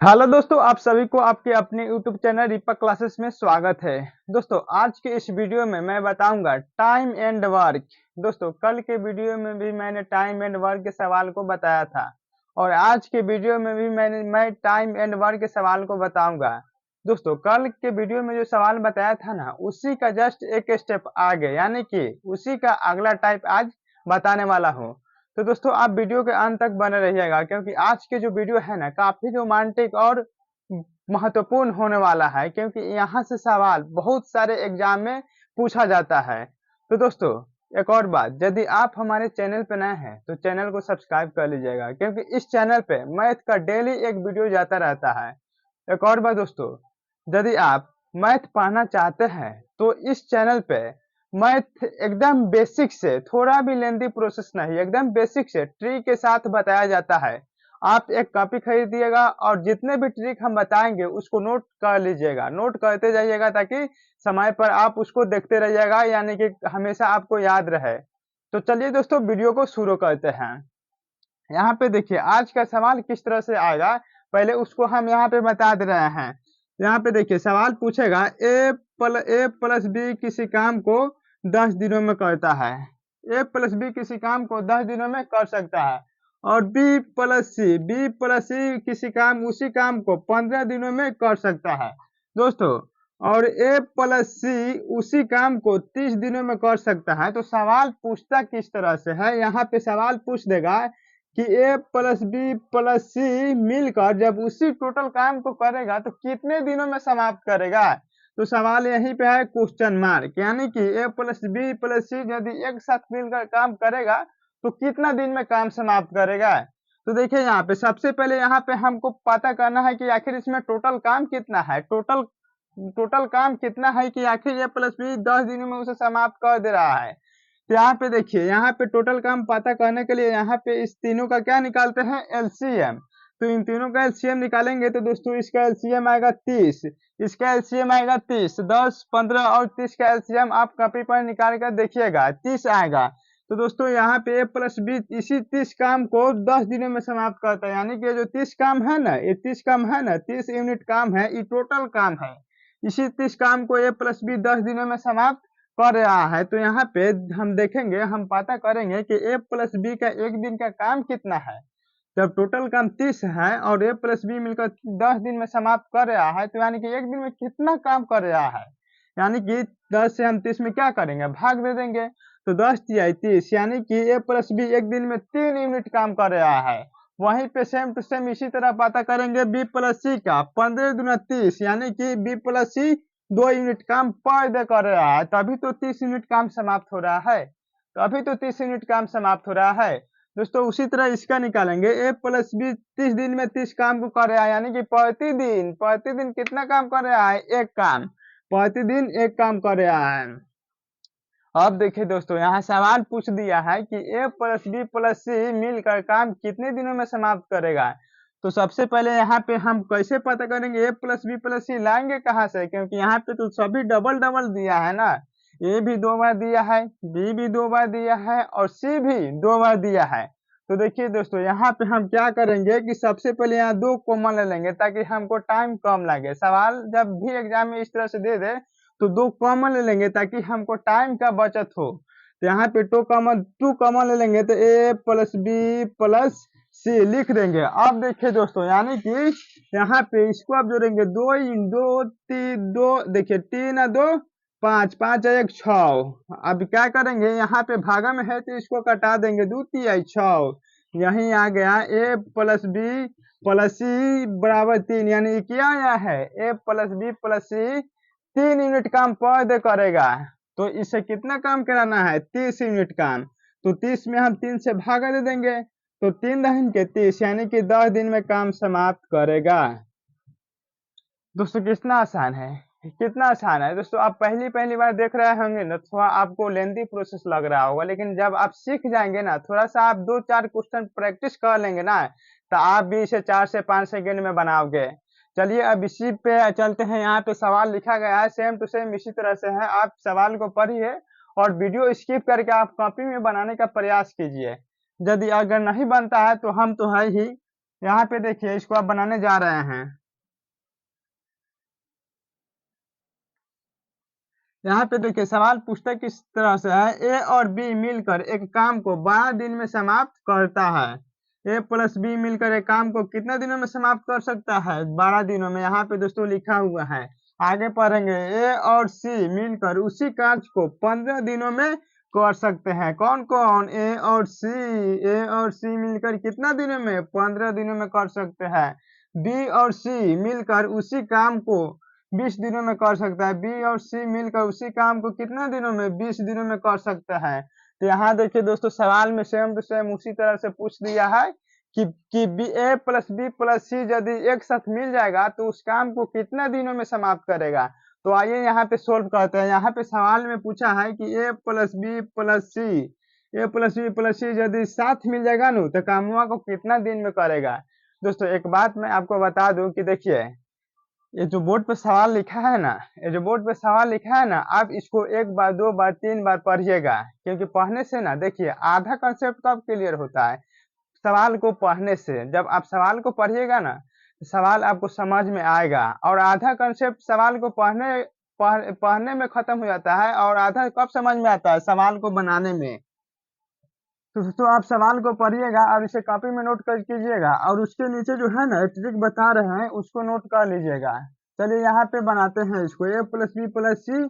Hello दोस्तों, आप सभी को आपके अपने यूट्यूब चैनल दीपक क्लासेस में स्वागत है। दोस्तों, आज के इस वीडियो में मैं बताऊंगा टाइम एंड वर्क। दोस्तों, कल के वीडियो में भी मैंने टाइम एंड वर्क के सवाल को बताया था और आज के वीडियो में भी मैं टाइम एंड वर्क के सवाल को बताऊंगा। दोस्तों, कल के वीडियो में जो सवाल बताया था ना, उसी का जस्ट एक स्टेप आगे, यानी कि उसी का अगला टाइप आज बताने वाला हूँ। तो दोस्तों, आप वीडियो के अंत तक बने रहिएगा, क्योंकि आज के जो वीडियो है ना, काफी रोमांटिक और महत्वपूर्ण होने वाला है, क्योंकि यहाँ से सवाल बहुत सारे एग्जाम में पूछा जाता है। तो दोस्तों, एक और बात, यदि आप हमारे चैनल पे नए हैं तो चैनल को सब्सक्राइब कर लीजिएगा, क्योंकि इस चैनल पे मैथ का डेली एक वीडियो जाता रहता है। एक और बात दोस्तों, यदि आप मैथ पढ़ना चाहते हैं तो इस चैनल पे मैथ एकदम बेसिक से, थोड़ा भी लेंथी प्रोसेस नहीं, एकदम बेसिक से ट्रिक के साथ बताया जाता है। आप एक कॉपी खरीदिएगा और जितने भी ट्रिक हम बताएंगे उसको नोट कर लीजिएगा, नोट करते जाइएगा, ताकि समय पर आप उसको देखते रहिएगा, यानी कि हमेशा आपको याद रहे। तो चलिए दोस्तों, वीडियो को शुरू करते हैं। यहाँ पे देखिए आज का सवाल किस तरह से आएगा, पहले उसको हम यहाँ पे बता दे रहे हैं। यहाँ पे देखिए सवाल पूछेगा ए प्लस बी किसी काम को 10 दिनों में करता है। ए प्लस बी किसी काम को 10 दिनों में कर सकता है और बी प्लस सी किसी काम उसी काम को 15 दिनों में कर सकता है। दोस्तों, और ए प्लस सी उसी काम को 30 दिनों में कर सकता है। तो सवाल पूछता किस तरह से है, यहाँ पे सवाल पूछ देगा कि ए प्लस बी प्लस सी मिलकर जब उसी टोटल काम को करेगा तो कितने दिनों में समाप्त करेगा। तो सवाल यहीं पे है क्वेश्चन मार्क, यानी कि ए प्लस बी प्लस सी यदि एक साथ मिलकर काम करेगा तो कितना दिन में काम समाप्त करेगा। तो देखिए यहाँ पे सबसे पहले यहाँ पे हमको पता करना है कि आखिर इसमें टोटल काम कितना है, टोटल टोटल काम कितना है कि आखिर ए प्लस बी 10 दिनों में उसे समाप्त कर दे रहा है। तो यहाँ पे देखिए, यहाँ पे टोटल काम पता करने के लिए यहाँ पे इस तीनों का क्या निकालते हैं, एलसीएम। तो इन तीनों का एलसीएम निकालेंगे तो दोस्तों इसका एलसीएम आएगा 30, इसका एलसीएम आएगा 30, 10, 15 और 30 का एलसीएम आप कॉपी पर निकाल कर देखिएगा, 30 आएगा। तो दोस्तों यहाँ पे ए प्लस बी इसी 30 काम को 10 दिनों में समाप्त करता है, यानी कि जो 30 काम है ना, ये 30 काम है ना, 30 यूनिट काम है, ये टोटल काम है। इसी 30 काम को ए प्लस बी 10 दिनों में समाप्त कर रहा है। तो यहाँ पे हम देखेंगे, हम पता करेंगे कि ए प्लस बी का एक दिन का काम कितना है। जब टोटल काम 30 है और ए प्लस बी मिलकर 10 दिन में समाप्त कर रहा है, तो यानी कि एक दिन में कितना काम कर रहा है, यानी कि 10 से हम 30 में क्या करेंगे, भाग दे देंगे। तो 10 तिहाई 30, यानी कि ए प्लस बी एक दिन में 3 यूनिट काम कर रहा है। वहीं पे सेम टू सेम इसी तरह पता करेंगे बी प्लस सी का, 15 दूना 30, यानी कि बी प्लस सी 2 यूनिट काम पर डे कर रहा है, तभी तो 30 यूनिट काम समाप्त हो रहा है, तभी तो 30 यूनिट काम समाप्त हो रहा है। दोस्तों उसी तरह इसका निकालेंगे, ए प्लस बी 30 दिन में 30 काम को कर रहा है, यानी कि प्रतिदिन कितना काम कर रहा है, एक काम, प्रतिदिन एक काम कर रहा है। अब देखिए दोस्तों, यहाँ सवाल पूछ दिया है कि ए प्लस बी प्लस सी मिलकर काम कितने दिनों में समाप्त करेगा। तो सबसे पहले यहाँ पे हम कैसे पता करेंगे, ए प्लस बी प्लस सी लाएंगे कहाँ से, क्योंकि यहाँ पे तो सभी डबल डबल दिया है ना, ए भी 2 बार दिया है, बी भी 2 बार दिया है और सी भी 2 बार दिया है। तो देखिए दोस्तों, यहाँ पे हम क्या करेंगे कि सबसे पहले यहाँ 2 कॉमन ले लेंगे, ताकि हमको टाइम कम लगे। सवाल जब भी एग्जाम में इस तरह से दे दे तो 2 कॉमन ले लेंगे, ताकि हमको टाइम का बचत हो। तो यहाँ पे टू कॉमन ले लेंगे, तो ए प्लस बी प्लस सी लिख देंगे। अब देखिए दोस्तों, यानी कि यहाँ पे इसको आप जोड़ेंगे, 2 इन 2 3 2, देखिए 3 और 2 5, 5 और 1 6। अब क्या करेंगे, यहाँ पे भागा में है तो इसको कटा देंगे, 2 तिहाई 6। यहीं आ गया ए प्लस बी प्लस सी बराबर 3, यानी क्या आया है, ए प्लस बी प्लस सी 3 यूनिट काम पर डे करेगा। तो इससे कितना काम कराना है, 30 यूनिट काम। तो 30 में हम 3 से भागा दे देंगे, तो 3 दहन के 30, यानी कि 10 दिन में काम समाप्त करेगा। दोस्तों कितना आसान है, कितना आसान है। दोस्तों आप पहली पहली बार देख रहे होंगे ना, थोड़ा आपको लेंथी प्रोसेस लग रहा होगा, लेकिन जब आप सीख जाएंगे ना, थोड़ा सा आप 2-4 क्वेश्चन प्रैक्टिस कर लेंगे ना, तो आप भी इसे 4 से 5 सेकंड में बनाओगे। चलिए अब इसी पे चलते हैं। यहाँ पे सवाल लिखा गया है, सेम टू सेम इसी तरह से है। आप सवाल को पढ़िए और वीडियो स्किप करके आप कॉपी में बनाने का प्रयास कीजिए। यदि अगर नहीं बनता है तो हम तो है ही, यहाँ पे देखिए इसको आप बनाने जा रहे हैं। यहाँ पे देखिए सवाल पूछता है किस तरह से है, ए और बी मिलकर एक काम को 12 दिन में समाप्त करता है। ए प्लस बी मिलकर एक काम को कितने दिनों में समाप्त कर सकता है? 12 दिनों में। यहाँ पे दोस्तों लिखा हुआ है, आगे पढ़ेंगे। ए और सी मिलकर उसी कार्य को 15 दिनों में कर सकते हैं। कौन कौन? ए और सी। ए और सी मिलकर कितना दिनों में? 15 दिनों में कर सकते हैं। बी और सी मिलकर उसी काम को 20 दिनों में कर सकता है। बी और सी मिलकर उसी काम को कितना दिनों में? 20 दिनों में कर सकता है। तो यहाँ देखिए दोस्तों सवाल में सेम टू सेम उसी तरह से पूछ दिया है कि बी ए प्लस बी प्लस सी यदि एक साथ मिल जाएगा तो उस काम को कितना दिनों में समाप्त करेगा। तो आइए यहाँ पे सोल्व करते हैं। यहाँ पे सवाल में पूछा है कि ए प्लस बी प्लस सी, ए प्लस बी प्लस सी यदि साथ मिल जाएगा ना तो कामवा को कितना दिन में करेगा। दोस्तों एक बात मैं आपको बता दूं कि देखिए ये जो बोर्ड पे सवाल लिखा है ना, ये जो बोर्ड पे सवाल लिखा है ना, आप इसको एक बार, दो बार, तीन बार पढ़िएगा, क्योंकि पढ़ने से ना देखिए आधा कंसेप्ट कब क्लियर होता है? सवाल को पढ़ने से। जब आप सवाल को पढ़िएगा ना तो सवाल आपको समझ में आएगा, और आधा कंसेप्ट सवाल को पढ़ने में खत्म हो जाता है, और आधा कब समझ में आता है? सवाल को बनाने में। तो आप सवाल को पढ़िएगा और इसे कॉपी में नोट कर कीजिएगा, और उसके नीचे जो है ना ट्रिक बता रहे हैं उसको नोट कर लीजिएगा। चलिए यहाँ पे बनाते हैं इसको। ए प्लस बी प्लस सी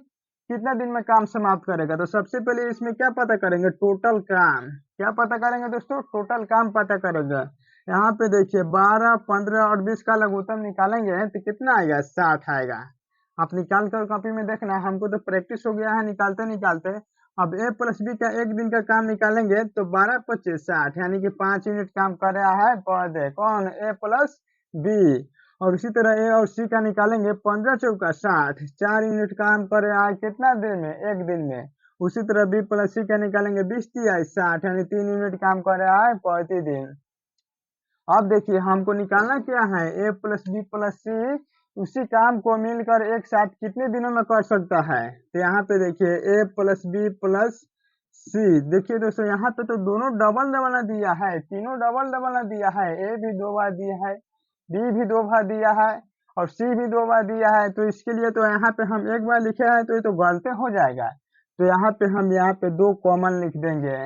कितना दिन में काम समाप्त करेगा? तो सबसे पहले इसमें क्या पता करेंगे? टोटल काम। क्या पता करेंगे दोस्तों? टोटल काम पता करेंगे। यहाँ पे देखिए 12, 15 और 20 का लघुत्तम निकालेंगे तो कितना आएगा? 60 आएगा। आप निकाल कर कॉपी में देखना, हमको तो प्रैक्टिस हो गया है निकालते निकालते। अब ए प्लस बी का एक दिन का काम निकालेंगे तो 12, 25, 60, यानी कि 5 यूनिट काम कर रहा है पर डे। कौन? ए प्लस बी। और इसी तरह ए और सी का निकालेंगे, 15 चौका 60, 4 यूनिट काम कर रहा है कितना दिन में? एक दिन में। उसी तरह बी प्लस सी का निकालेंगे, 20 तिया 60, यानी 3 यूनिट काम कर रहा है प्रतिदिन। अब देखिए हमको निकालना क्या है? ए प्लस बी प्लस सी उसी काम को मिलकर एक साथ कितने दिनों में कर सकता है? तो यहाँ पे देखिए ए प्लस बी प्लस सी, देखिए दोस्तों यहाँ पे तो दोनों डबल डबल ना दिया है, तीनों डबल डबल ना दिया है। ए भी 2 बार दिया है, बी भी 2 बार दिया है, और सी भी 2 बार दिया है। तो इसके लिए तो यहाँ पे हम एक बार लिखे हैं तो ये तो गलती हो जाएगा। तो यहाँ पे 2 कॉमन लिख देंगे।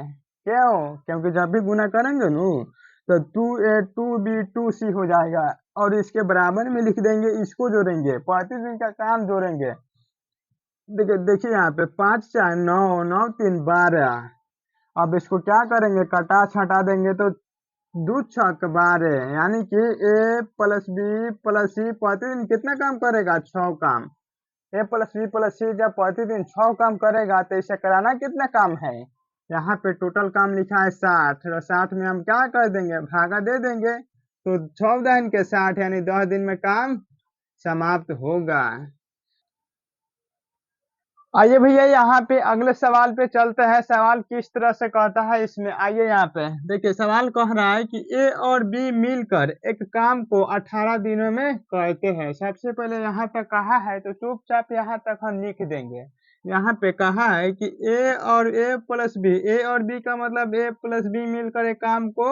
क्यों? क्योंकि जब भी गुना करेंगे ना तो 2a 2b 2c हो जाएगा, और इसके बराबर में लिख देंगे, इसको जोड़ेंगे, प्रतिदिन का काम जोड़ेंगे। देखिए यहाँ पे 5 4 9, 9 3 12। अब इसको क्या करेंगे? कटा छटा देंगे तो 2 छक 12, यानी कि ए प्लस बी प्लस सी प्रतिदिन कितना काम करेगा? 6 काम। ए प्लस बी प्लस सी जब प्रतिदिन 6 काम करेगा तो इसे कराना कितना काम है? यहाँ पे टोटल काम लिखा है 60, और 60 में हम क्या कर देंगे? भागा दे देंगे, तो 14 के 60 यानी 10 दिन में काम समाप्त होगा। आइए भैया यहाँ पे अगले सवाल पे चलते हैं। सवाल किस तरह से कहता है इसमें, आइए यहाँ पे देखिए सवाल कह रहा है कि ए और बी मिलकर एक काम को 18 दिनों में करते हैं। सबसे पहले यहाँ पे कहा है तो चुपचाप यहाँ तक हम लिख देंगे। यहाँ पे कहा है कि ए और ए प्लस बी, ए और बी का मतलब ए प्लस बी मिलकर एक काम को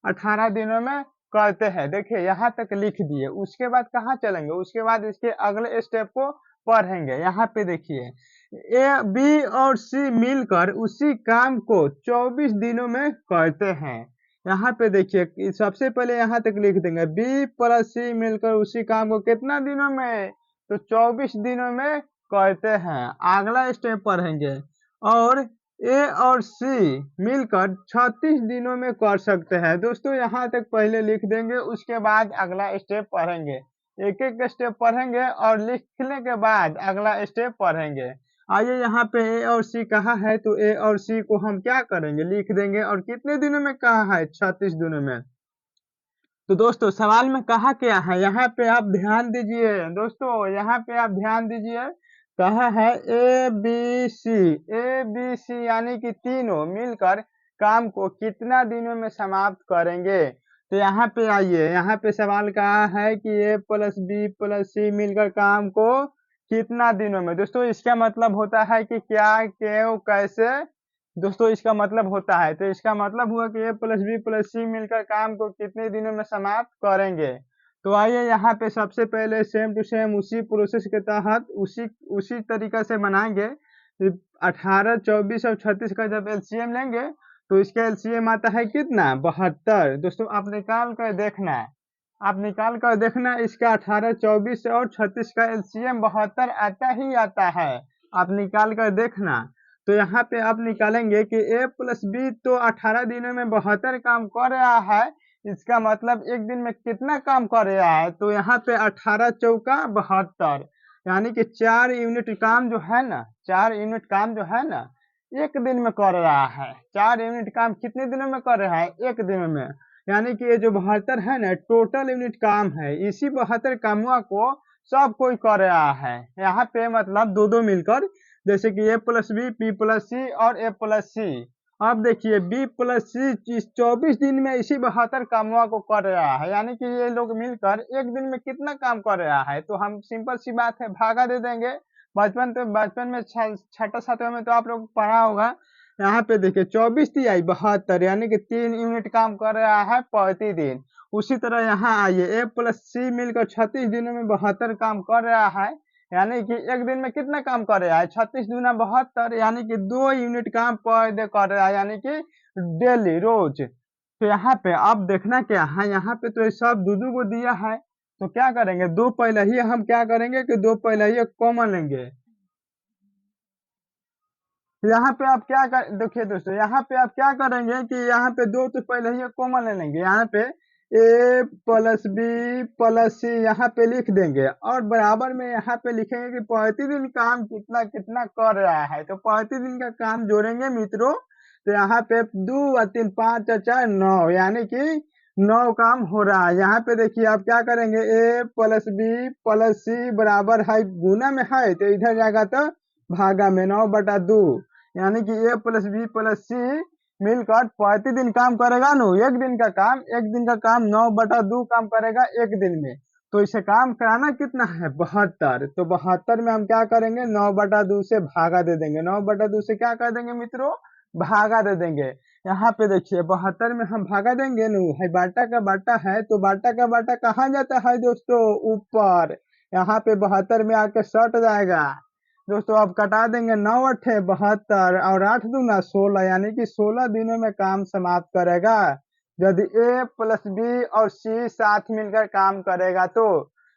18 दिनों में करते हैं। देखिए यहाँ तक लिख दिए, उसके बाद कहाँ चलेंगे? उसके बाद इसके अगले स्टेप को पढ़ेंगे। यहाँ पे देखिए ए बी और सी मिलकर उसी काम को 24 दिनों में करते हैं। यहाँ पे देखिए सबसे पहले यहाँ तक लिख देंगे, बी प्लस सी मिलकर उसी काम को कितना दिनों में? तो 24 दिनों में करते हैं। अगला स्टेप पढ़ेंगे, और ए और सी मिलकर 36 दिनों में कर सकते हैं। दोस्तों यहाँ तक पहले लिख देंगे, उसके बाद अगला स्टेप पढ़ेंगे। एक एक स्टेप पढ़ेंगे और लिखने के बाद अगला स्टेप पढ़ेंगे। आइए यहाँ पे ए और सी कहा है तो ए और सी को हम क्या करेंगे? लिख देंगे। और कितने दिनों में कहा है? 36 दिनों में। तो दोस्तों सवाल में कहा क्या है? यहाँ पे आप ध्यान दीजिए दोस्तों, यहाँ पे आप ध्यान दीजिए। कहा है A B C, A B C यानी कि तीनों मिलकर काम को कितना दिनों में समाप्त करेंगे। तो यहाँ पे आइए, यहाँ पे सवाल कहा है कि ए प्लस बी प्लस सी मिलकर काम को कितना दिनों में। दोस्तों इसका मतलब होता है कि क्या, क्यों, कैसे दोस्तों इसका मतलब होता है, तो इसका मतलब हुआ कि ए प्लस बी प्लस सी मिलकर काम को कितने दिनों में समाप्त करेंगे। तो आइए यहाँ पे सबसे पहले सेम टू सेम उसी प्रोसेस के तहत उसी उसी तरीका से बनाएंगे। 18, 24 और 36 का जब एलसीएम लेंगे तो इसका एलसीएम आता है कितना, 72। दोस्तों आप निकाल कर देखना है, आप निकाल कर देखना इसका 18, 24 और 36 का एलसीएम 72 आता ही आता है। आप निकाल कर देखना। तो यहाँ पे आप निकालेंगे कि ए प्लस बी तो 18 दिनों में 72 काम कर रहा है, इसका मतलब एक दिन में कितना काम कर रहा है, तो यहाँ पे 18 चौका 72, यानी कि 4 यूनिट काम जो है ना, 4 यूनिट काम जो है ना एक दिन में कर रहा है। 4 यूनिट काम कितने दिनों में कर रहा है, एक दिन में। यानी कि ये जो 72 है ना टोटल यूनिट काम है, इसी 72 कामों को सब कोई कर रहा है। यहाँ पे मतलब दो दो मिलकर, जैसे कि ए प्लस बी, पी प्लस सी और ए प्लस सी। अब देखिए बी प्लस सी इस 24 दिन में इसी 72 कामों को कर रहा है, यानी कि ये लोग मिलकर एक दिन में कितना काम कर रहा है। तो हम सिंपल सी बात है भागा दे देंगे। बचपन में छठा सातवें में तो आप लोग पढ़ा होगा। यहाँ पे देखिए 24 तिहाई 72, यानी कि 3 यूनिट काम कर रहा है प्रति दिन। उसी तरह यहाँ आइए ए प्लस सी मिलकर 36 दिनों में 72 काम कर रहा है, यानी कि एक दिन में कितना काम कर रहा है, 36 दूना 72, यानी कि 2 यूनिट काम पर डे कर रहा है, यानी कि डेली रोज। तो यहाँ पे अब देखना क्या है, यहाँ पे तो ये सब दो दो को दिया है, तो क्या करेंगे, दो पहले ही हम क्या करेंगे कि दो पहले ही कॉमन लेंगे। यहाँ पे आप क्या कर देखिए दोस्तों, यहाँ पे आप क्या करेंगे कि यहाँ पे दो तो पहले ही कॉमन ले लेंगे। यहाँ पे ए प्लस बी प्लस सी यहाँ पे लिख देंगे और बराबर में यहाँ पे लिखेंगे कि प्रतिदिन काम कितना कितना कर रहा है। तो प्रतिदिन का काम जोड़ेंगे मित्रों, तो यहाँ पे 2 और 3 5 और 4 9, यानी कि 9 काम हो रहा है। यहाँ पे देखिए आप क्या करेंगे, ए प्लस बी प्लस सी बराबर है, गुना में है तो इधर जाएगा तो भागा में 9/2, यानी कि ए प्लस बी प्लस सी मिलकर प्रतिदिन काम करेगा नो, एक दिन का काम 9/2 काम करेगा एक दिन में। तो इसे काम कराना कितना है, 72। तो 72 में हम क्या करेंगे, 9/2 से भागा दे देंगे। 9/2 से क्या कर देंगे मित्रों, भागा दे देंगे। यहाँ पे देखिए 72 में हम भागा देंगे नो, है बाटा का बाटा है, तो बाटा का बाटा कहाँ जाता है दोस्तों, ऊपर। यहाँ पे 72 में आके सट जाएगा दोस्तों। अब कटा देंगे, 9 अठे 72 और 8 दूना 16, यानी कि 16 दिनों में काम समाप्त करेगा यदि ए प्लस बी और सी साथ मिलकर काम करेगा तो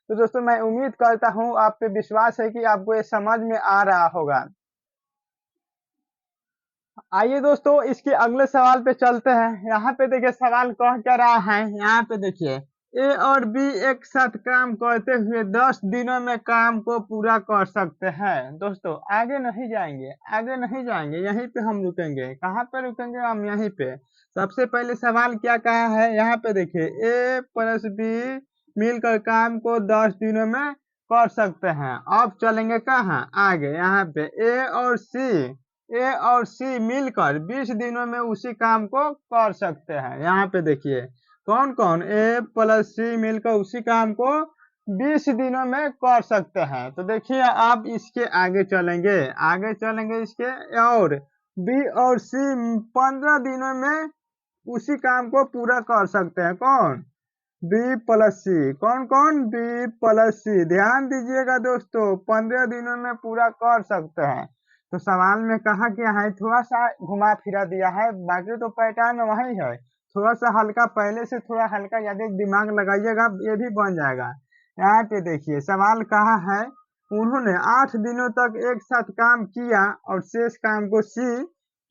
दोस्तों मैं उम्मीद करता हूँ आप पे विश्वास है कि आपको ये समझ में आ रहा होगा। आइए दोस्तों इसके अगले सवाल पे चलते हैं। यहाँ पे देखिए सवाल कह क्या रहा है, यहाँ पे देखिए ए और बी एक साथ काम करते हुए 10 दिनों में काम को पूरा कर सकते हैं। दोस्तों आगे नहीं जाएंगे, आगे नहीं जाएंगे, यहीं पे हम रुकेंगे। कहाँ पे रुकेंगे हम, यहीं पे। सबसे पहले सवाल क्या कहा है, यहाँ पे देखिए ए प्लस बी मिलकर काम को 10 दिनों में कर सकते हैं। अब चलेंगे कहाँ, आगे। यहाँ पे ए और सी मिलकर 20 दिनों में उसी काम को कर सकते हैं। यहाँ पे देखिए कौन कौन, ए प्लस सी मिलकर उसी काम को 20 दिनों में कर सकते हैं। तो देखिए आप इसके आगे चलेंगे, इसके, और बी और सी 15 दिनों में उसी काम को पूरा कर सकते हैं। कौन, बी प्लस सी। कौन कौन, बी प्लस सी। ध्यान दीजिएगा दोस्तों, 15 दिनों में पूरा कर सकते हैं। तो सवाल में कहा क्या है, थोड़ा सा घुमा फिरा दिया है, बाकी तो पैटर्न वही है। थोड़ा सा हल्का, पहले से थोड़ा हल्का ज्यादा दिमाग लगाइएगा, ये भी बन जाएगा। यहाँ पे देखिए सवाल कहा है, उन्होंने 8 दिनों तक एक साथ काम किया और शेष काम को सी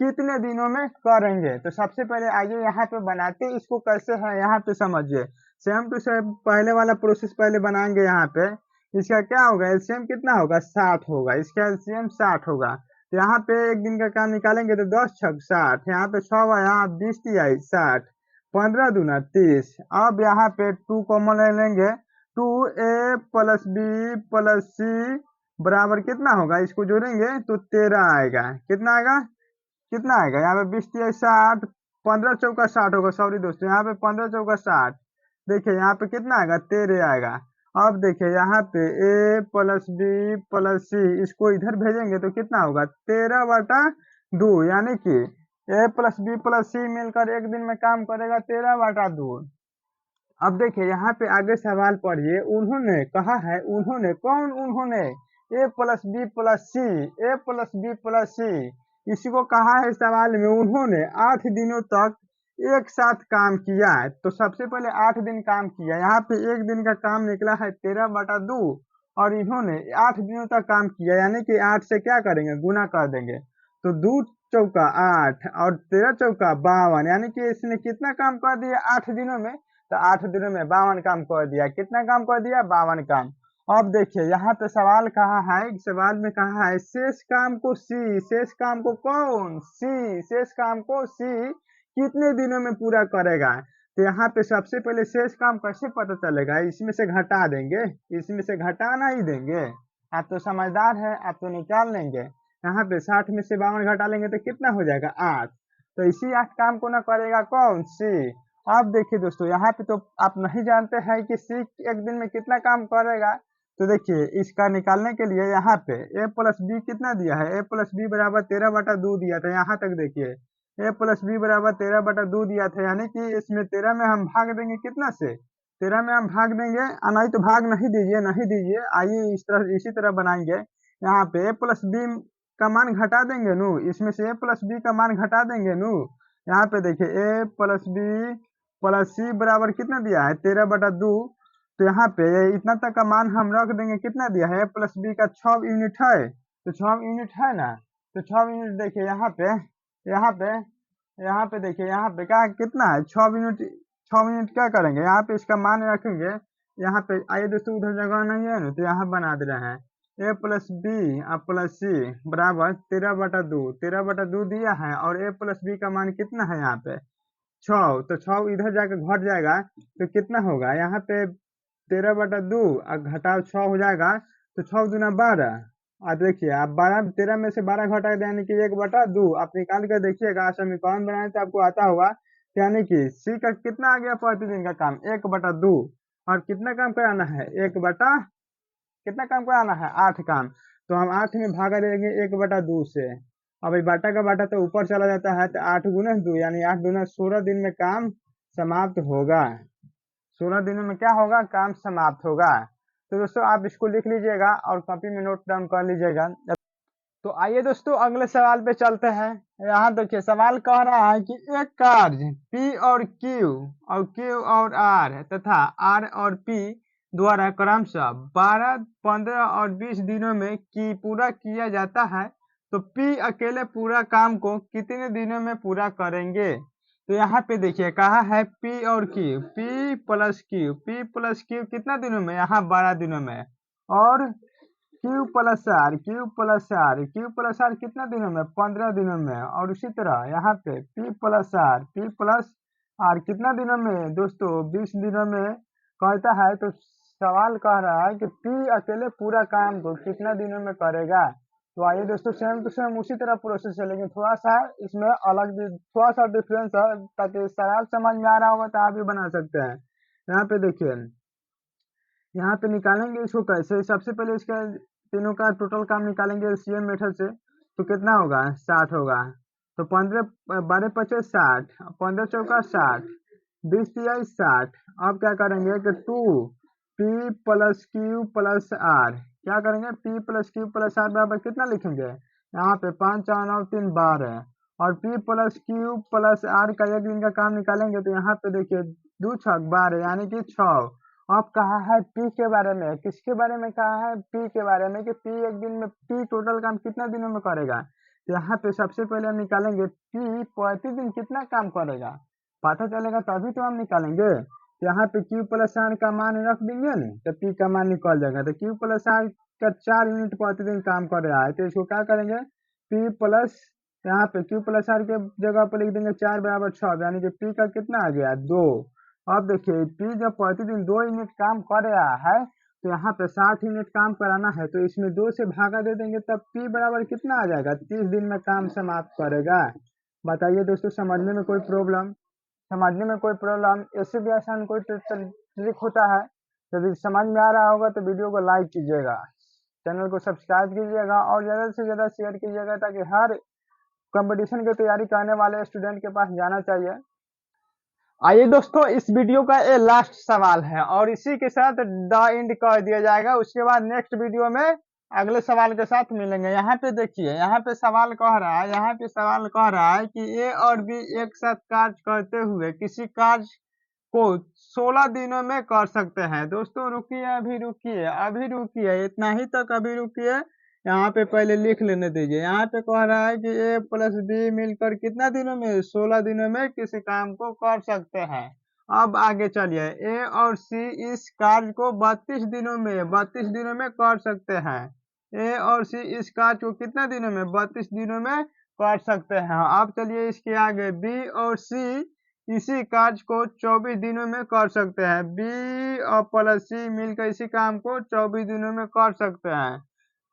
कितने दिनों में करेंगे। तो सबसे पहले आइए यहाँ पे बनाते इसको कैसे है, यहाँ पे समझिए। सेम टू सेम पहले वाला प्रोसेस पहले बनाएंगे। यहाँ पे इसका क्या होगा, एलसीएम कितना होगा, 60 होगा। इसका एलसीएम 60 होगा। तो यहाँ पे एक दिन का काम निकालेंगे तो 10 छक 60, यहाँ पे 6 यहाँ 20 तिहाई 60, 15 दूना 30। अब यहाँ पे 2 कॉमन ले लेंगे, 2a प्लस बी प्लस सी बराबर कितना होगा, इसको जोड़ेंगे तो 13 आएगा। कितना आएगा, कितना आएगा, यहाँ पे 20 तिहाई 60, 15 चौका 60 होगा, सॉरी दोस्तों, यहाँ पे 15 चौका 60। देखिए यहाँ पे कितना आएगा, 13 आएगा। अब देखिए यहाँ पे ए प्लस बी प्लस सी, इसको इधर भेजेंगे तो कितना होगा, 13/9 2, यानी कि ए प्लस बी प्लस सी मिलकर एक दिन में काम करेगा 13/2। अब देखिए यहाँ पे आगे सवाल पढ़िए, उन्होंने कहा है, उन्होंने कौन, उन्होंने ए प्लस बी प्लस सी, ए प्लस बी प्लस सी, इसी को कहा है सवाल में उन्होंने 8 दिनों तक एक साथ काम किया है। तो सबसे पहले 8 दिन काम किया, यहाँ पे एक दिन का काम निकला है 13/2 और इन्होंने 8 दिनों तक काम किया, यानी कि 8 से क्या करेंगे, गुना कर देंगे। तो 2 चौका 8 और 13 चौका 52, यानी कि इसने कितना काम कर दिया 8 दिनों में, तो 8 दिनों में 52 काम कर दिया। कितना काम कर दिया, 52 काम। अब देखिए यहाँ पे सवाल कहा है, सवाल में कहा है शेष काम को सी, शेष काम को कौन, सी, शेष काम को सी कितने दिनों में पूरा करेगा। तो यहाँ पे सबसे पहले शेष काम कैसे पता चलेगा, इसमें से घटा देंगे, इसमें से घटाना ही देंगे। आप तो समझदार है, आप तो निकाल लेंगे। यहाँ पे 60 में से 52 घटा लेंगे तो कितना हो जाएगा, 8। तो इसी 8 काम को ना करेगा कौन, सी। अब देखिए दोस्तों यहाँ पे तो आप नहीं जानते हैं कि सी एक दिन में कितना काम करेगा। तो देखिए इसका निकालने के लिए यहाँ पे ए प्लस बी कितना दिया है, ए प्लस बी बराबर 13/2 दिया था। यहाँ तक देखिए ए प्लस बी बराबर 13/2 दिया था, यानी कि इसमें 13 में हम भाग देंगे कितना से, 13 में हम भाग देंगे, नहीं तो भाग नहीं दीजिए, नहीं दीजिए, आइए इस तरह इसी तरह बनाएंगे। यहाँ पे ए प्लस बी का मान घटा देंगे नू, इसमें से ए प्लस बी का मान घटा देंगे नू। यहाँ पे देखिए ए प्लस बी प्लस सी बराबर कितना दिया है, 13/2। तो यहाँ पे इतना तक का मान हम रख देंगे, कितना दिया है, ए प्लस बी का 6 यूनिट है, तो 6 यूनिट है ना। तो 6 यूनिट देखिए यहाँ पे, यहाँ पे, यहाँ पे देखिए यहाँ पे क्या कितना है, 6 यूनिट। 6 यूनिट क्या करेंगे, यहाँ पे इसका मान रखेंगे। यहाँ पे आइए दोस्तों, उधर जगह नहीं है ना, तो यहाँ बना दे रहे हैं ए प्लस बी प्लस सी बराबर 13/2, 13/2 दिया है और ए प्लस बी का मान कितना है यहाँ पे 6। तो 6 इधर जाकर घट जाएगा तो कितना होगा, यहाँ पे 13/2 और घटाओ 6 हो जाएगा, तो 6 दूना 12। और देखिए आप 12, 13 में से 12 घटा दें, यानी कि 1/2। आप निकाल कर देखिएगा, समीकरण बनाए तो आपको आता होगा। यानी कि सी का कितना आ गया प्रतिदिन का काम, 1/2। और कितना काम कराना है, कितना काम कराना है, 8 काम। तो हम 8 में भागा देंगे 1/2 से। अब बाटा का बाटा तो ऊपर चला जाता है, तो 8 गुना 2, यानी 8 दूना 16 दिन में काम समाप्त होगा। 16 दिनों में क्या होगा, काम समाप्त होगा। तो दोस्तों आप इसको लिख लीजिएगा और कॉपी में नोट डाउन कर लीजिएगा। तो आइए दोस्तों अगले सवाल पे चलते हैं। यहाँ देखिए सवाल कह रहा है कि एक कार्य P और Q और R तथा R और P द्वारा क्रमशः 12, 15 और 20 दिनों में पूरा किया जाता है, तो P अकेले पूरा काम को कितने दिनों में पूरा करेंगे। तो यहाँ पे देखिए कहा है P और Q, P प्लस Q कितना दिनों में, यहाँ 12 दिनों में। और क्यू प्लस आर कितना दिनों में, 15 दिनों में। और उसी तरह यहाँ पे पी प्लस आर कितना दिनों में दोस्तों, 20 दिनों में कहता है। तो सवाल कह रहा है कि पी अकेले पूरा काम को कितना दिनों में करेगा। तो आइए दोस्तों सेम टू सेम उसी तरह प्रोसेस चलेंगे, थोड़ा सा इसमें अलग थोड़ा सा डिफरेंस है, ताकि सवाल समझ में आ रहा होगा तो आप भी बना सकते हैं। यहाँ पे देखिए, यहाँ पे निकालेंगे इसको कैसे, सबसे पहले इसका तीनों का टोटल काम निकालेंगे सीएम मेथड से। तो कितना होगा, 60 होगा। तो 15 12 25 60, 15 चौका 60, 20 तिया 60। अब क्या करेंगे कि 2 P plus Q plus R, क्या करेंगे, P plus Q plus R बराबर कितना लिखेंगे, यहाँ पे 5 4 9 3 12। और P plus Q plus R का एक दिन का काम निकालेंगे, तो यहाँ पे देखिए 2 6 12, यानी कि 6। अब कहा है पी के बारे में, किसके बारे में कहा है, पी के बारे में, कि पी एक दिन में, पी टोटल काम कितना दिनों में करेगा। तो यहाँ पे सबसे पहले हम निकालेंगे पी प्रतिदिन कितना काम करेगा, पता चलेगा तभी तो हम निकालेंगे। तो यहाँ पे क्यू प्लस आर का मान रख देंगे ना, तो पी का मान निकल जाएगा। तो क्यू प्लस आर का 4 यूनिट प्रतिदिन काम कर रहा है, तो इसको क्या करेंगे, पी प्लस, यहाँ पे क्यू प्लस आर के जगह पर लिख देंगे 4 बराबर 6, यानी कि पी का कितना आ गया, 2। अब देखिए पी जब प्रतिदिन 2 यूनिट काम कर रहा है, तो यहाँ पे 60 यूनिट काम कराना है, तो इसमें 2 से भागा दे देंगे, तब पी बराबर कितना आ जाएगा, 30 दिन में काम समाप्त करेगा। बताइए दोस्तों, समझने में कोई प्रॉब्लम, समझने में कोई प्रॉब्लम, इससे भी आसान कोई ट्रिक होता है। यदि समझ में आ रहा होगा तो वीडियो को लाइक कीजिएगा, चैनल को सब्सक्राइब कीजिएगा और ज़्यादा से ज़्यादा शेयर कीजिएगा, ताकि हर कंपटीशन की तैयारी करने वाले स्टूडेंट के पास जाना चाहिए। आइए दोस्तों, इस वीडियो का ये लास्ट सवाल है और इसी के साथ द एंड कर दिया जाएगा। उसके बाद नेक्स्ट वीडियो में अगले सवाल के साथ मिलेंगे। यहाँ पे देखिए, यहाँ पे सवाल कह रहा है, यहाँ पे सवाल कह रहा है कि ए और बी एक साथ कार्य करते हुए किसी कार्य को 16 दिनों में कर सकते हैं। दोस्तों रुकिए, अभी रुकिए, अभी रुकिए, इतना ही तक अभी रुकिए। यहाँ पे पहले लिख लेने दीजिए। यहाँ पे कह रहा है कि ए प्लस बी मिलकर कितना दिनों में, 16 दिनों में किसी काम को कर सकते हैं। अब आगे चलिए, ए और सी इस कार्य को 32 दिनों में कर सकते हैं। ए और सी इस कार्य को कितना दिनों में, 32 दिनों में कर सकते हैं। अब चलिए इसके आगे, बी और सी इसी कार्य को 24 दिनों में कर सकते हैं। बी और प्लस सी मिलकर इसी काम को 24 दिनों में कर सकते हैं।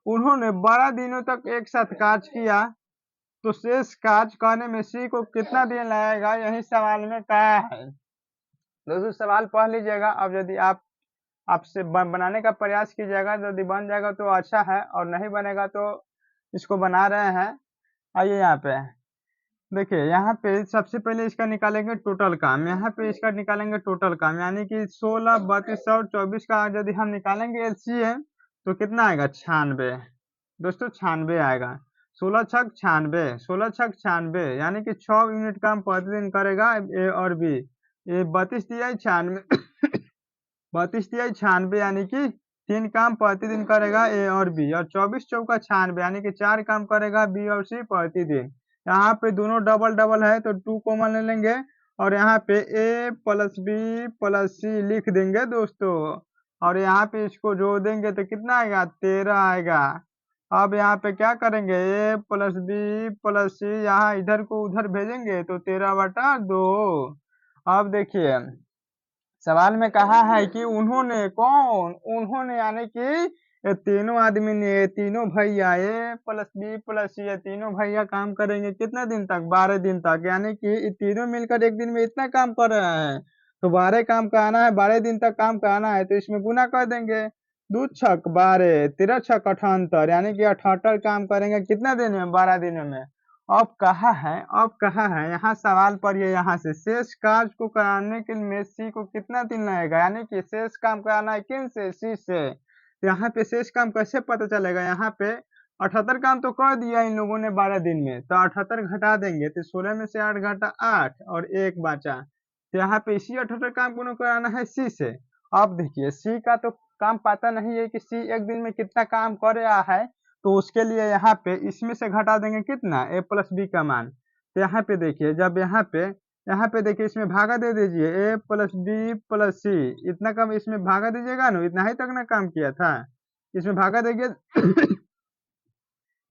उन्होंने 12 दिनों तक एक साथ कार्य किया, तो शेष कार्य करने में सी को कितना दिन लगेगा, यही सवाल में कहा है। दोस्तों सवाल पढ़ लीजिएगा। अब यदि आपसे बनाने का प्रयास कीजिएगा, यदि बन जाएगा तो अच्छा है, और नहीं बनेगा तो इसको बना रहे हैं। आइए यहाँ पे देखिए, यहाँ पे सबसे पहले इसका निकालेंगे टोटल काम। यहाँ पे इसका निकालेंगे टोटल काम, यानी कि 16, 32 और 24 का यदि हम निकालेंगे एलसीएम तो कितना आएगा, 96। दोस्तों 96 आएगा। 16 छक 96, 16 छक 96, यानी कि 6 यूनिट काम प्रतिदिन करेगा ए और बी। ये 32 दिया 96 32 दिया 96, यानी कि 3 काम प्रतिदिन करेगा ए और बी, और 24 चौका 96, यानी कि 4 काम करेगा बी और सी प्रतिदिन। यहाँ पे दोनों डबल डबल है तो 2 कॉमन ले लेंगे, और यहाँ पे ए प्लस बी प्लस सी लिख देंगे दोस्तों, और यहाँ पे इसको जोड़ देंगे तो कितना आएगा, 13 आएगा। अब यहाँ पे क्या करेंगे, ए प्लस बी प्लस सी, यहाँ इधर को उधर भेजेंगे तो 13/2। अब देखिए सवाल में कहा है कि उन्होंने, कौन, उन्होंने यानी कि ये तीनों आदमी ने, ये तीनों भैया, ए प्लस बी प्लस सी, ये तीनों भैया काम करेंगे कितना दिन तक, 12 दिन तक, यानी कि ये तीनों मिलकर एक दिन में इतना काम कर रहे हैं, तो 12 काम कराना है, 12 दिन तक काम कराना है, तो इसमें गुना कर देंगे। 2 छक 12, 13 छक 78, यानी कि 78 काम करेंगे कितना दिन में, 12 दिनों में। अब कहा है यहाँ सवाल पर, ये यहाँ से शेष कार्य को कराने के लिए सी को कितना दिन लगेगा, यानी कि शेष काम कराना है किन से, सी से। तो यहाँ पे शेष काम कैसे पता चलेगा, यहाँ पे 78 काम तो कर दिया इन लोगों ने 12 दिन में, तो 78 घटा देंगे तो 16 में से 8 घटा 8 और 1 बचा, तो यहाँ पे इसी 78 काम को कराना है सी से। अब देखिए सी का तो काम पता नहीं है कि सी एक दिन में कितना काम कर रहा है, तो उसके लिए यहाँ पे इसमें से घटा देंगे कितना, ए प्लस बी का मान। तो यहाँ पे देखिए, जब यहाँ पे देखिए इसमें भागा दे दीजिए, ए प्लस बी प्लस सी, इतना कम इसमें भागा दीजिएगा ना, इतना ही तक ना काम किया था, इसमें भागा देंगे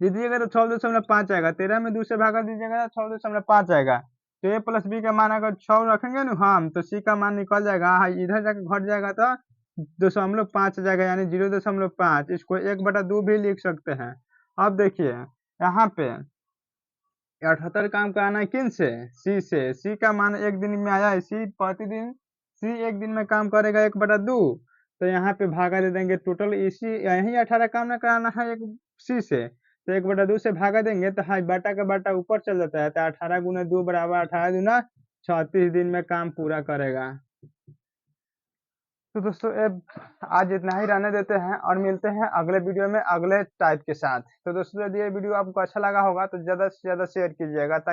दीजिएगा तो 6.5 आएगा। 13 में 2 से भागा दीजिएगा तो 6.5 आएगा। तो ए प्लस बी का मान अगर 6 रखेंगे ना हम, तो सी का मान निकल जाएगा, हाँ इधर जाके घट जाएगा तो 2.5 आ जाएगा, यानी 0.5। इसको 1/2 भी लिख सकते हैं। अब देखिए यहाँ पे 78 काम कराना है किन से, सी से। सी का मान एक दिन में आया है, सी एक दिन में काम करेगा 1/2, तो यहाँ पे भागा दे देंगे टोटल, इसी यही 18 काम ना कराना है एक सी से, तो 1/2 से भागा देंगे तो हाँ बाटा का बाटा ऊपर चल जाता है, तो 18 गुना 2 बराबर 18 दूना 36 दिन में काम पूरा करेगा। तो दोस्तों आज इतना ही रहने देते हैं, और मिलते हैं अगले वीडियो में अगले टाइप के साथ। तो दोस्तों यदि ये वीडियो आपको अच्छा लगा होगा तो ज़्यादा से ज़्यादा शेयर कीजिएगा, ताकि